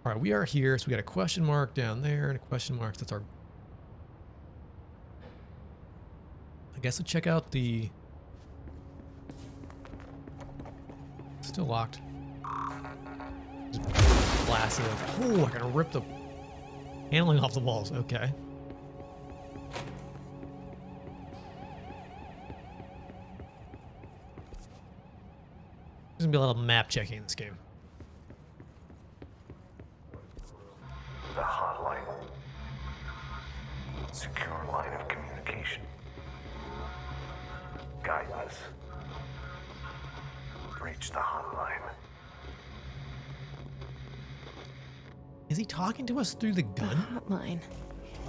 All right, we are here. So we got a question mark down there and a question mark. That's our... I guess we'll check out the... Still locked. Just blast it. Oh, I gotta rip the paneling off the walls. Okay. There's gonna be a lot of map checking in this game. The hotline. Secure line of communication. Guide us. Reach the hotline. Is he talking to us through the gun? Hotline,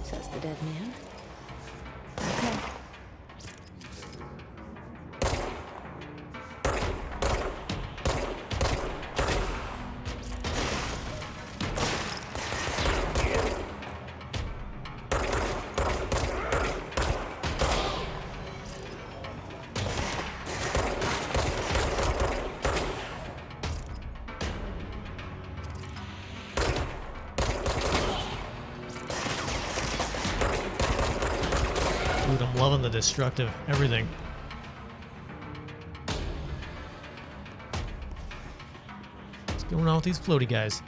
says the dead man. Okay. Dude, I'm loving the destructive everything. What's going on with these floaty guys?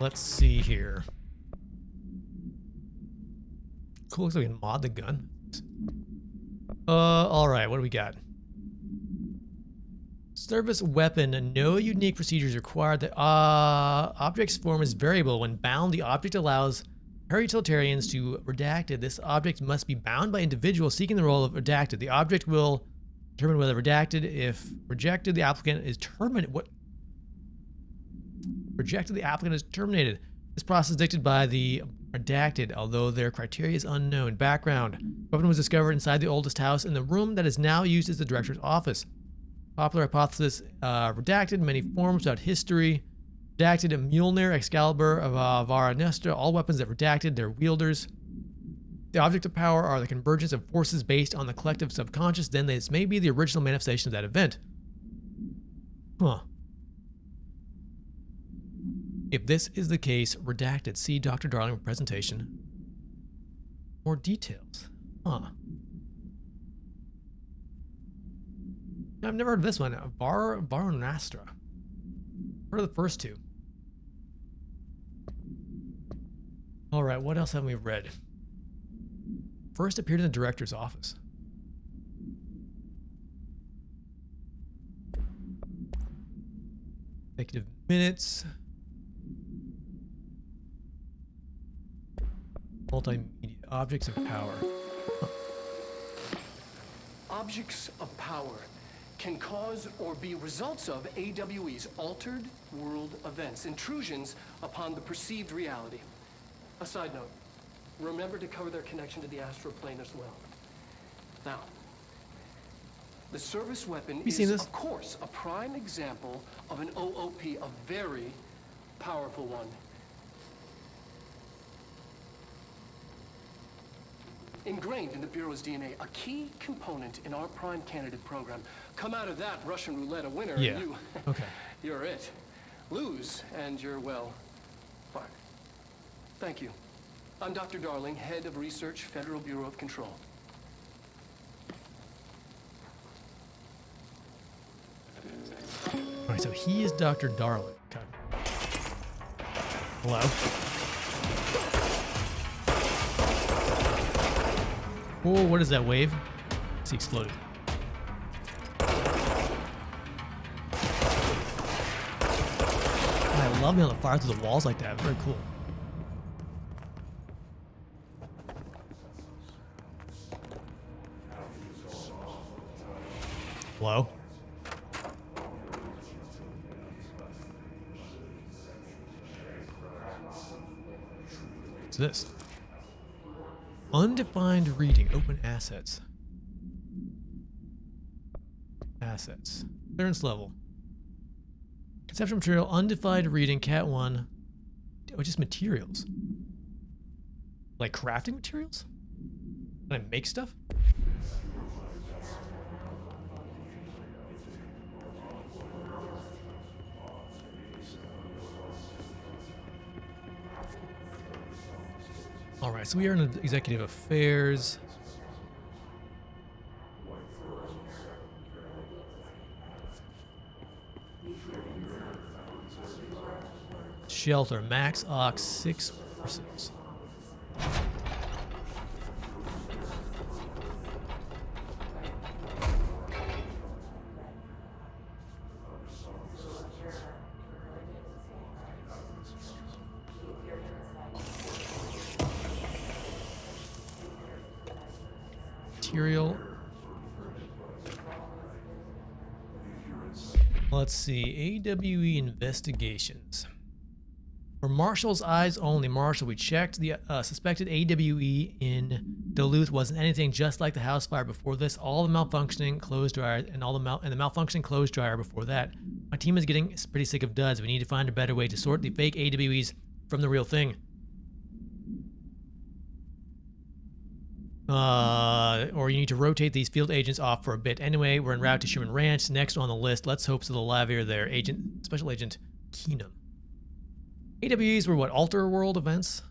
Let's see here. Cool, looks like we can mod the gun. Alright, what do we got? Service weapon. No unique procedures required. The object's form is variable. When bound, the object allows paratilitarans to redacted. This object must be bound by individuals seeking the role of redacted. The object will determine whether redacted. If rejected, the applicant is terminated. What? Rejected, the applicant is terminated. This process is dictated by the redacted, although their criteria is unknown. Background. Weapon was discovered inside the oldest house in the room that is now used as the director's office. Popular hypothesis, redacted, many forms without history. Redacted, a Mjolnir, Excalibur, Vara Nestra, all weapons that redacted, their wielders. The object of power are the convergence of forces based on the collective subconscious, then this may be the original manifestation of that event. Huh. If this is the case, redacted, see Dr. Darling presentation. More details. Huh. I've never heard of this one. Varanastra. Heard of the first two. All right, what else have we read? First appeared in the director's office. Executive minutes. Multimedia. Objects of power. Huh. Objects of power can cause or be results of AWE's altered world events, intrusions upon the perceived reality. A side note, remember to cover their connection to the astral plane as well. Now, the service weapon is, of course, a prime example of an OOP, a very powerful one. Ingrained in the Bureau's DNA, a key component in our prime candidate program. Come out of that Russian roulette a winner, yeah. and you, Okay. You're it. Lose, and you're, well, fired. Thank you. I'm Dr. Darling, Head of Research, Federal Bureau of Control. All right, so he is Dr. Darling. Okay. Hello? Oh, what is that wave? It's exploded. I love being able to fire through the walls like that. Very cool. Hello? What's this? Undefined reading. Open assets. Assets. Clearance level. Conceptual material. Undefined reading. Cat 1. Oh, just materials. Like crafting materials? Can I make stuff? Alright, so we are in executive affairs. Shelter, max ox 6 persons. Material. Let's see, AWE investigations. For Marshall's eyes only, Marshall, we checked the suspected AWE in Duluth wasn't anything just like the house fire before this. All the malfunctioning clothes dryer and the malfunctioning clothes dryer before that. My team is getting pretty sick of duds. We need to find a better way to sort the fake AWEs from the real thing. Or you need to rotate these field agents off for a bit. Anyway, we're en route to Sherman Ranch. Next on the list, let's hope so the Lavier there. Special Agent Keenum. AWEs were what, alter world events?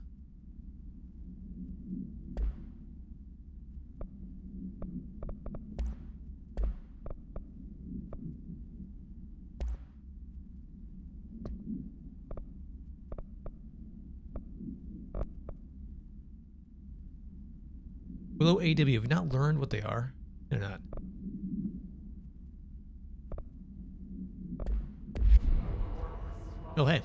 Willow AW, have you not learned what they are? They're not. Oh, hey.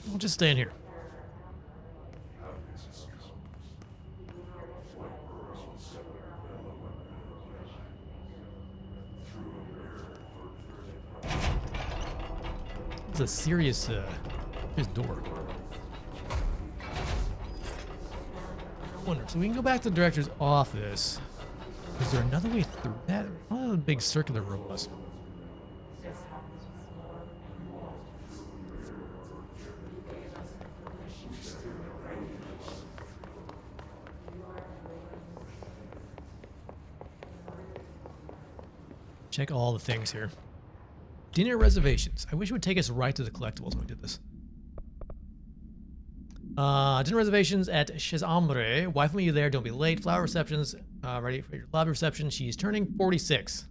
We'll just stay in here. It's a serious door. Wonder. So we can go back to the director's office. Is there another way through that? Oh, the big circular room was. Check all the things here. Dinner reservations. I wish it would take us right to the collectibles when we did this. Dinner reservations at Chez Ambre. Wife, when you there, don't be late. Flower receptions. Ready for your lobby reception. She's turning 46.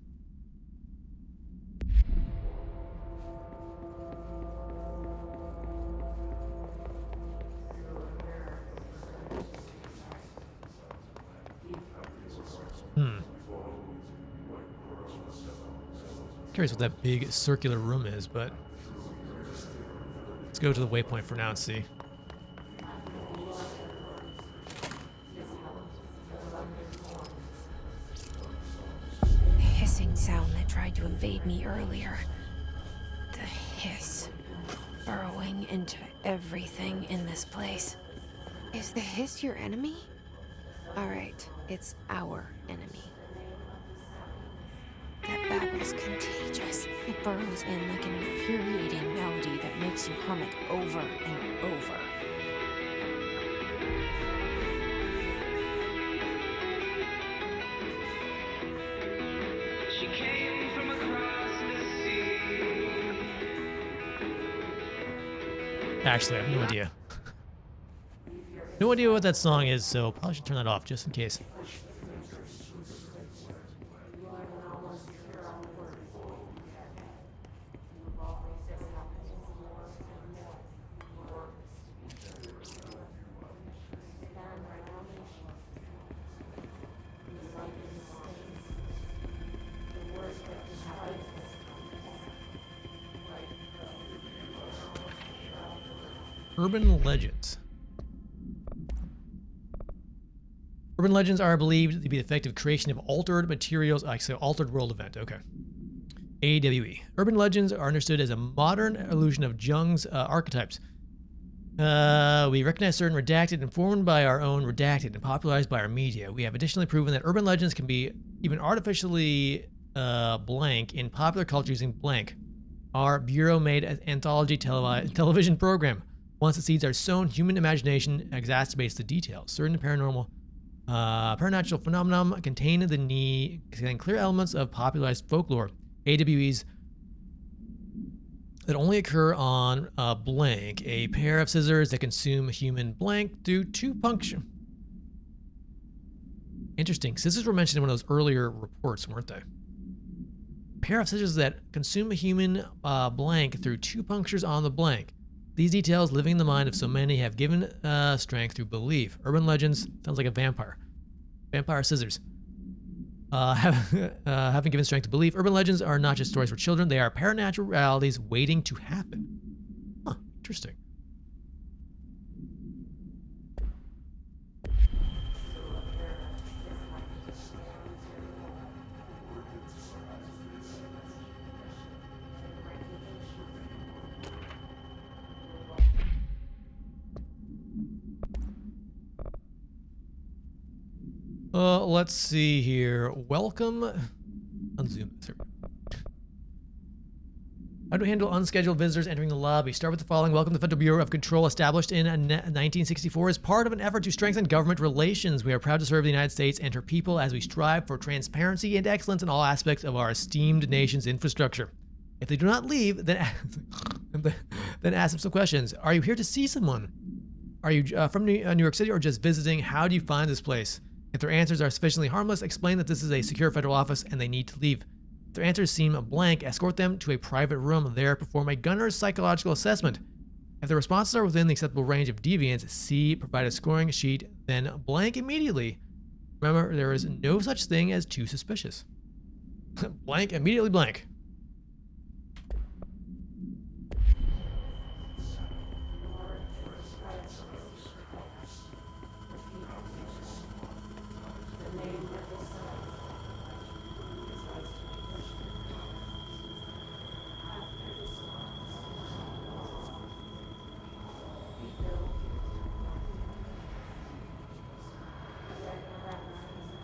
Curious what that big circular room is, but let's go to the waypoint for now and see. The hissing sound that tried to invade me earlier. The hiss. Burrowing into everything in this place. Is the hiss your enemy? Alright, it's our enemy. That babble's contagious. It burrows in like an infuriating melody that makes you hum it over and over. She came from across the sea. Actually, I have no idea. No idea what that song is, so probably should turn that off just in case. Urban legends. Urban legends are believed to be the effective creation of altered materials, so altered world event. Okay. AWE. Urban legends are understood as a modern illusion of Jung's archetypes. We recognize certain redacted, informed by our own redacted, and popularized by our media. We have additionally proven that urban legends can be even artificially blank in popular culture using blank. Our bureau-made anthology television program. Once the seeds are sown, human imagination exacerbates the details. Certain paranormal Paranormal phenomenon contain clear elements of popularized folklore. AWEs that only occur on blank. A pair of scissors that consume human blank due to puncture. Interesting. Scissors were mentioned in one of those earlier reports, weren't they? Pair of scissors that consume a human blank through 2 punctures on the blank. These details, living in the mind of so many, have given strength through belief. Urban legends sounds like a vampire. Vampire scissors. Having given strength to belief, urban legends are not just stories for children, they are paranormal realities waiting to happen. Huh, interesting. Let's see here. Welcome. Unzoom. How to handle unscheduled visitors entering the lobby. Start with the following. Welcome to the Federal Bureau of Control, established in 1964 as part of an effort to strengthen government relations. We are proud to serve the United States and her people as we strive for transparency and excellence in all aspects of our esteemed nation's infrastructure. If they do not leave, then ask them some questions. Are you here to see someone? Are you from New York City or just visiting? How do you find this place? If their answers are sufficiently harmless, explain that this is a secure federal office and they need to leave. If their answers seem blank, escort them to a private room. There, perform a gunner's psychological assessment. If the responses are within the acceptable range of deviance, C, provide a scoring sheet, then blank immediately. Remember, there is no such thing as too suspicious. Blank, immediately blank.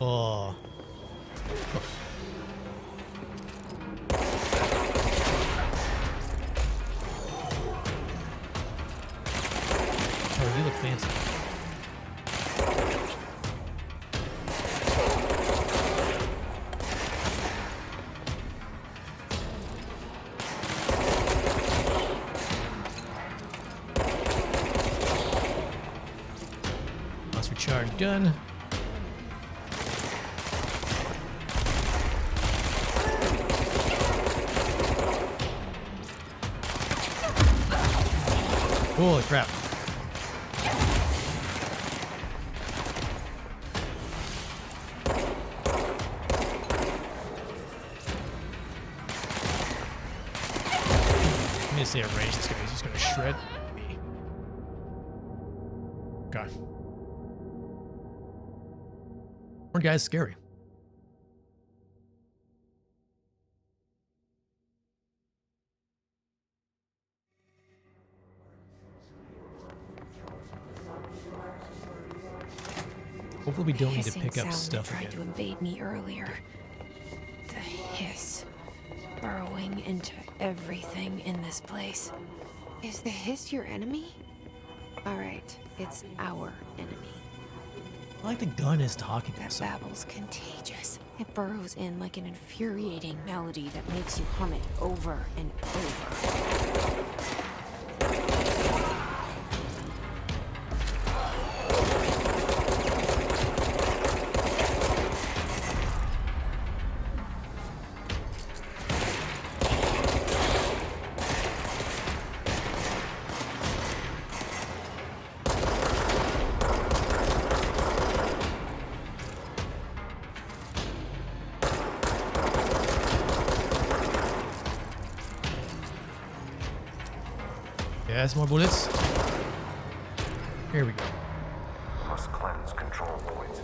Oh. Oh, you look fancy. Must recharge gun. Holy crap. Let me see how range this guy is. He's gonna shred me. God. One guy's scary. Hopefully we don't need to pick up stuff tried again. to invade me earlier. The hiss burrowing into everything in this place. Is the hiss your enemy? All right, it's our enemy. I like the gun is talking to That us. babble's contagious. It burrows in like an infuriating melody that makes you hum it over and over. Yes, more bullets. Here we go. Must cleanse control points.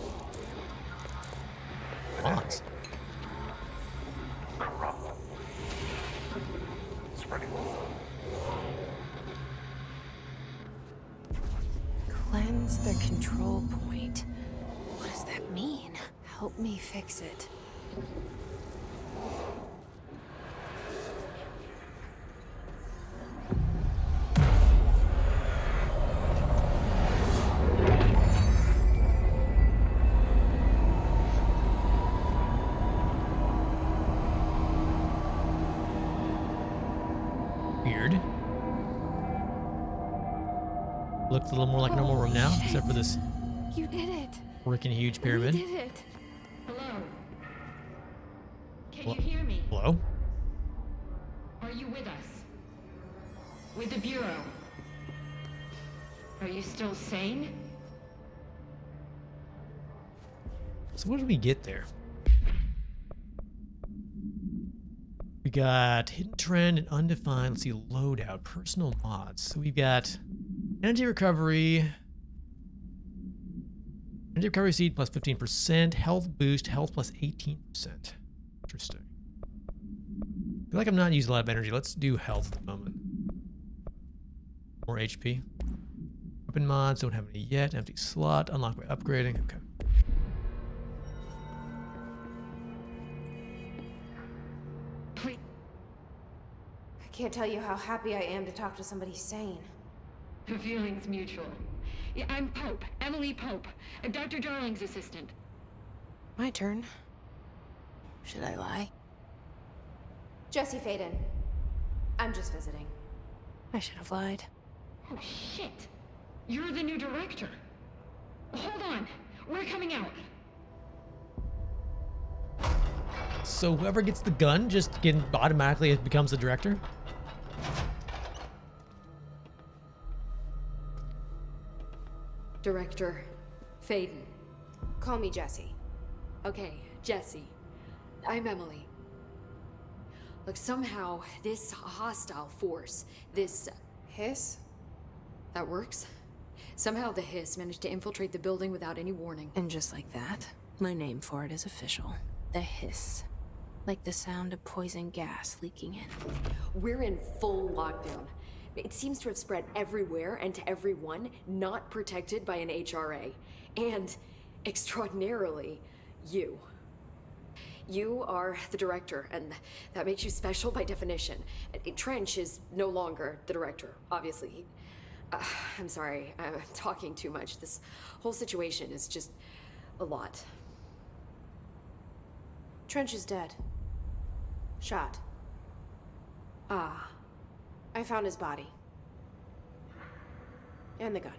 Bots. Corrupt. Spreading. Cleanse the control point. What does that mean? Help me fix it. Weird. Looks a little more like a normal room now, except for this You did it. freaking huge We pyramid. did it. Hello? Can Hello? you hear me? Hello? Are you with us? With the Bureau? Are you still sane? So what did we get there? We got hidden trend and undefined. Let's see, loadout, personal mods. So we've got energy recovery seed plus 15%, health boost, health plus 18%. Interesting. I feel like I'm not using a lot of energy. Let's do health at the moment. More HP. Weapon mods, don't have any yet. Empty slot, unlock by upgrading. Okay. Please. I can't tell you how happy I am to talk to somebody sane. The feeling's mutual. Yeah, I'm Pope, Emily Pope, Dr. Darling's assistant. My turn. Should I lie? Jesse Faden. I'm just visiting. I should have lied. Oh, shit. You're the new director. Hold on. We're coming out. So whoever gets the gun just automatically becomes the director? Director Faden. Call me Jesse. Okay, Jesse. I'm Emily. Look, somehow this hostile force, this... Hiss? that works? Somehow the hiss managed to infiltrate the building without any warning. And just like that, my name for it is official. The hiss. Like the sound of poison gas leaking in. We're in full lockdown. It seems to have spread everywhere and to everyone not protected by an HRA. And, extraordinarily, you. You are the director, and that makes you special by definition. Trench is no longer the director, obviously. I'm sorry, I'm talking too much. This whole situation is just a lot. Trench is dead. Shot. Ah, I found his body. And the gun.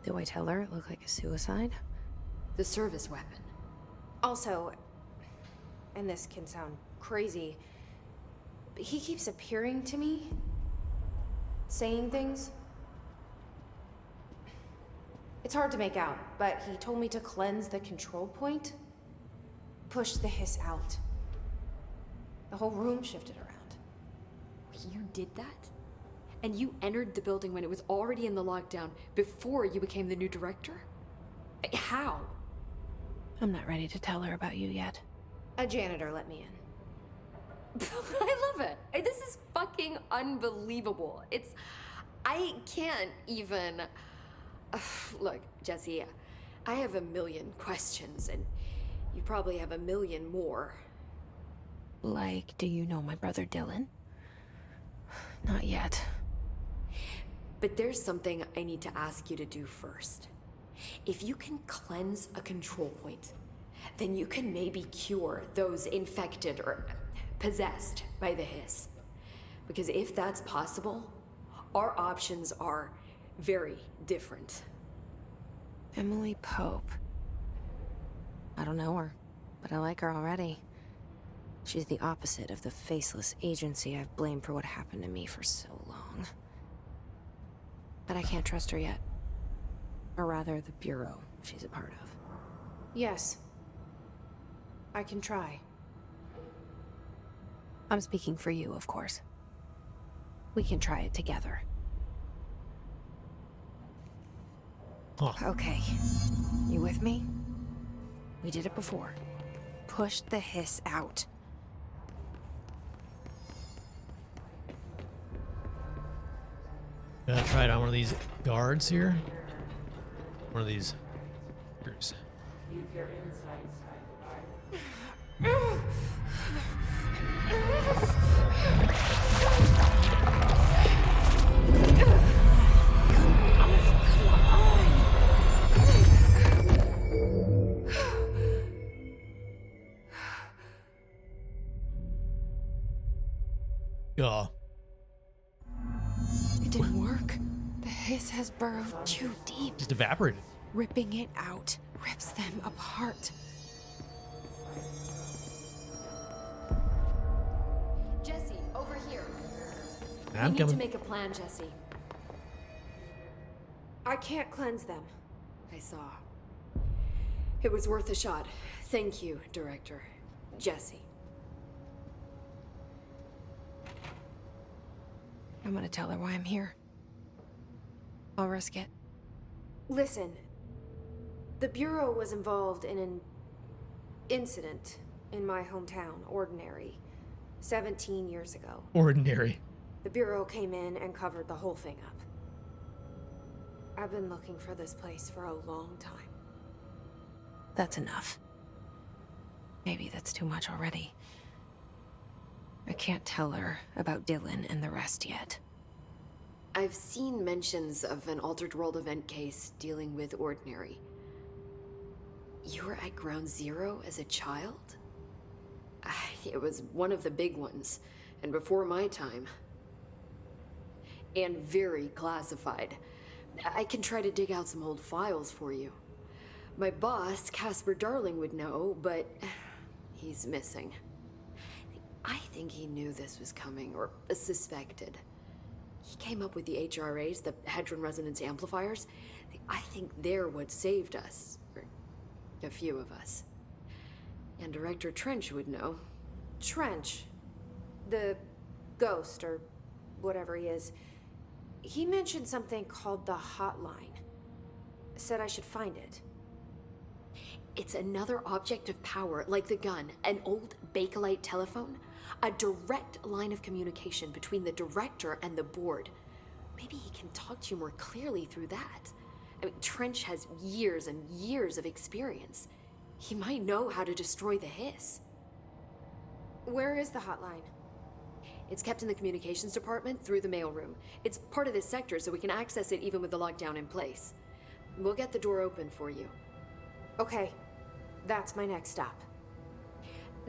Do I tell her it looked like a suicide? the service weapon. Also, and this can sound crazy, but he keeps appearing to me, saying things. It's hard to make out, but he told me to cleanse the control point, push the hiss out. The whole room shifted around. You did that? And you entered the building when it was already in the lockdown before you became the new director? How? I'm not ready to tell her about you yet. A janitor let me in. I love it. This is fucking unbelievable. I can't even... Look, Jesse, I have a million questions, and you probably have a million more. Like, do you know my brother Dylan? Not yet. But there's something I need to ask you to do first. If you can cleanse a control point, then you can maybe cure those infected or possessed by the hiss. Because if that's possible, our options are very different. Emily Pope. I don't know her, but I like her already. She's the opposite of the faceless agency I've blamed for what happened to me for so long. But I can't trust her yet. Or rather, the Bureau she's a part of. Yes. I can try. I'm speaking for you, of course. We can try it together. Huh. Okay. You with me? We did it before. Push the hiss out. Gonna try it on one of these guards here. One of these. Fuckers. Yeah. It didn't work. The hiss has burrowed too deep. Just evaporated. Ripping it out rips them apart. Jesse, over here. I'm We need coming. to make a plan, Jesse. I can't cleanse them. I saw. It was worth a shot. Thank you, Director. Jesse. I'm gonna tell her why I'm here. I'll risk it. Listen, the Bureau was involved in an incident in my hometown, Ordinary, 17 years ago. Ordinary. The Bureau came in and covered the whole thing up. I've been looking for this place for a long time. That's enough. Maybe that's too much already. I can't tell her about Dylan and the rest yet. I've seen mentions of an Altered World event case dealing with Ordinary. You were at Ground Zero as a child? It was one of the big ones, and before my time. And very classified. I can try to dig out some old files for you. My boss, Casper Darling, would know, but he's missing. I think he knew this was coming, or suspected. He came up with the HRAs, the Hadron Resonance Amplifiers. I think they're what saved us. Or a few of us. And Director Trench would know. Trench, the ghost, or whatever he is, he mentioned something called the Hotline. Said I should find it. It's another object of power, like the gun, an old Bakelite telephone. A direct line of communication between the director and the board. Maybe he can talk to you more clearly through that. I mean, Trench has years and years of experience. He might know how to destroy the hiss. Where is the hotline? It's kept in the communications department through the mailroom. It's part of this sector, so we can access it even with the lockdown in place. We'll get the door open for you. Okay, that's my next stop.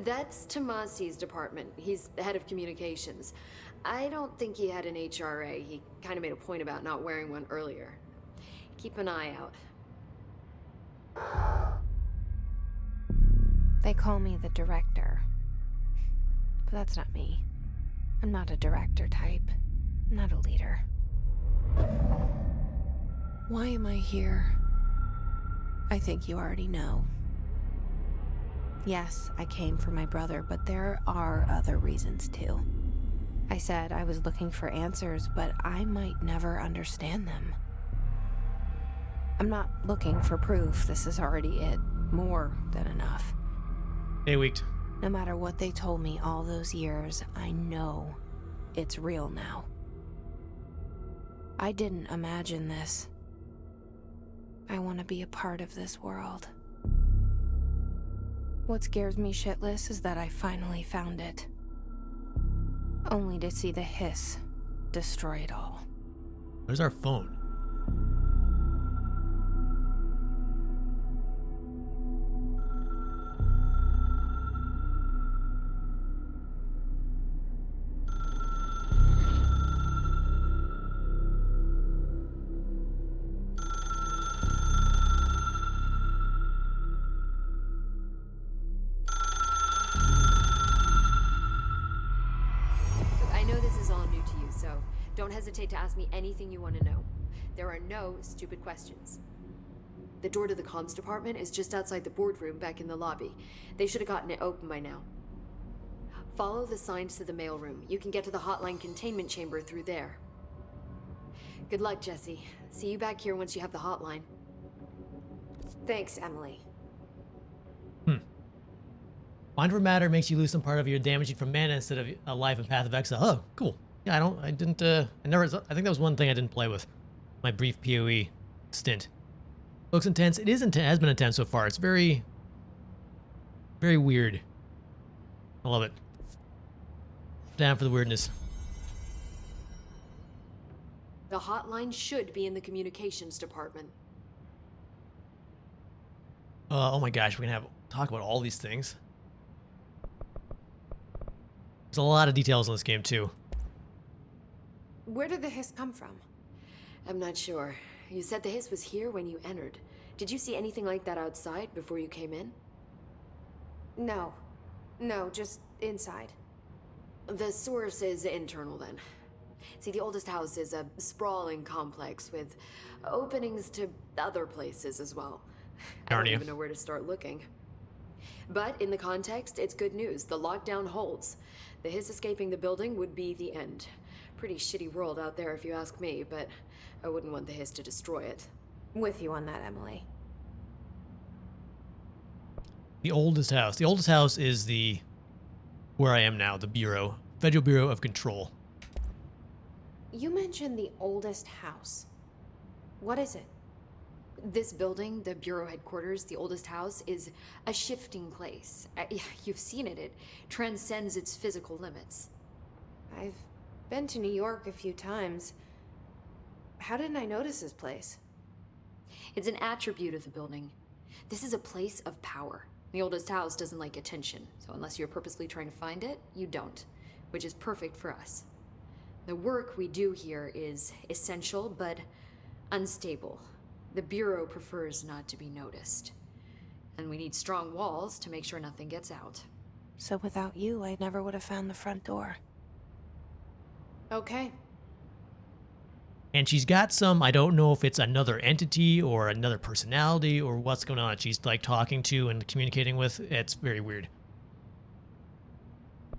That's Tomasi's department. He's the head of communications. I don't think he had an HRA. He kind of made a point about not wearing one earlier. Keep an eye out. They call me the director. But that's not me. I'm not a director type. I'm not a leader. Why am I here? I think you already know. Yes, I came for my brother, but there are other reasons too. I said I was looking for answers, but I might never understand them. I'm not looking for proof. This is already it. More than enough. Hey, Weeked. No matter what they told me all those years, I know it's real now. I didn't imagine this. I want to be a part of this world. What scares me shitless is that I finally found it. Only to see the hiss destroy it all. Where's our phone? I know this is all new to you, so don't hesitate to ask me anything you want to know. There are no stupid questions. The door to the comms department is just outside the boardroom back in the lobby. They should have gotten it open by now. Follow the signs to the mailroom. You can get to the hotline containment chamber through there. Good luck, Jesse. See you back here once you have the hotline. Thanks, Emily. Mind over matter makes you lose some part of your damaging from mana instead of a life and path of exile. Oh, cool. Yeah, I think that was one thing I didn't play with my brief PoE stint. Looks intense. It is intense. Has been intense so far. It's very, very weird. I love it. Down for the weirdness. The hotline should be in the communications department. Oh my gosh, we're gonna talk about all these things. There's a lot of details in this game too. Where did the hiss come from? I'm not sure. You said the hiss was here when you entered. Did you see anything like that outside before you came in? No. No, just inside. The source is internal then. See, the oldest house is a sprawling complex with openings to other places as well. I don't Narnia. even know where to start looking. But in the context, it's good news. The lockdown holds. The hiss escaping the building would be the end. Pretty shitty world out there if you ask me, but I wouldn't want the hiss to destroy it. With you on that, Emily. The oldest house. The oldest house is where I am now, the Bureau. Federal Bureau of Control. You mentioned the oldest house. What is it? This building, the Bureau headquarters, the oldest house, is a shifting place. You've seen it. It transcends its physical limits. I've been to New York a few times. How didn't I notice this place? It's an attribute of the building. This is a place of power. The oldest house doesn't like attention, so unless you're purposely trying to find it, you don't, which is perfect for us. The work we do here is essential, but unstable. The Bureau prefers not to be noticed. And we need strong walls to make sure nothing gets out. So without you, I never would have found the front door. Okay. And she's got some, I don't know if it's another entity or another personality or what's going on. She's like talking to and communicating with. It's very weird.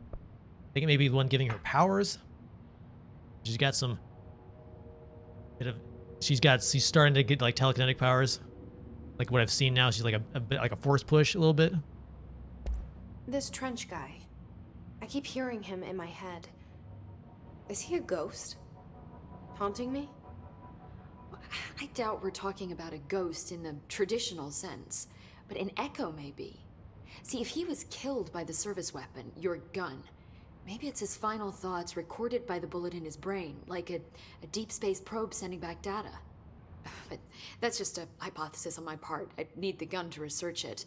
I think it may be the one giving her powers. She's got some bit of, she's starting to get like telekinetic powers. Like what I've seen now, she's like a bit like a force push a little bit. This Trench guy. I keep hearing him in my head. Is he a ghost? Haunting me? I doubt we're talking about a ghost in the traditional sense, but an echo maybe. See, if he was killed by the service weapon, your gun, maybe it's his final thoughts recorded by the bullet in his brain, like a deep space probe sending back data. But that's just a hypothesis on my part. I need the gun to research it.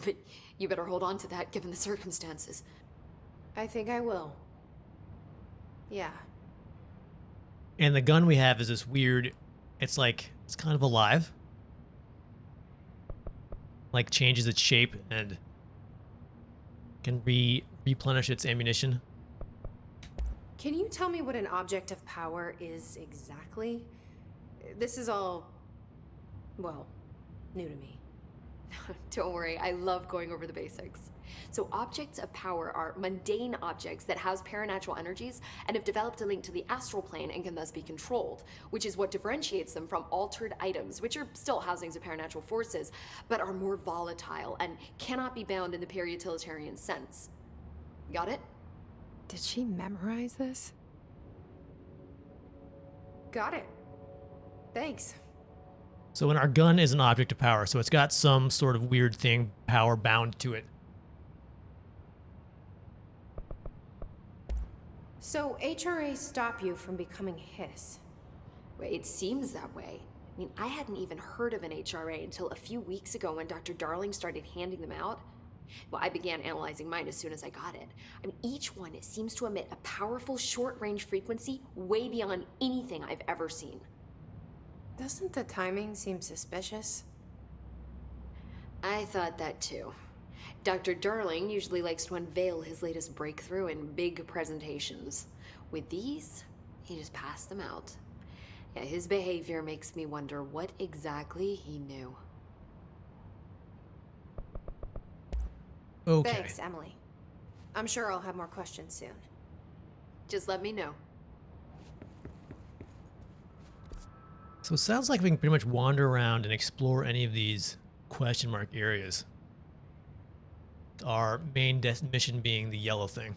But you better hold on to that given the circumstances. I think I will. Yeah. And the gun we have is this weird, it's like, it's kind of alive. Like changes its shape and can replenish its ammunition. Can you tell me what an object of power is exactly? This is all, well, new to me. Don't worry, I love going over the basics. So objects of power are mundane objects that house paranatural energies and have developed a link to the astral plane and can thus be controlled, which is what differentiates them from altered items, which are still housings of paranatural forces, but are more volatile and cannot be bound in the peri-utilitarian sense. Got it? Did she memorize this? Got it. Thanks. So when our gun is an object of power, so it's got some sort of weird thing, power bound to it. So HRA stop you from becoming Hiss? It seems that way. I mean, I hadn't even heard of an HRA until a few weeks ago when Dr. Darling started handing them out. Well, I began analyzing mine as soon as I got it. I mean, each one seems to emit a powerful short-range frequency way beyond anything I've ever seen. Doesn't the timing seem suspicious? I thought that too. Dr. Darling usually likes to unveil his latest breakthrough in big presentations. With these, he just passed them out. Yeah, his behavior makes me wonder what exactly he knew. Okay. Thanks, Emily. I'm sure I'll have more questions soon. Just let me know. So it sounds like we can pretty much wander around and explore any of these question mark areas. Our main mission being the yellow thing.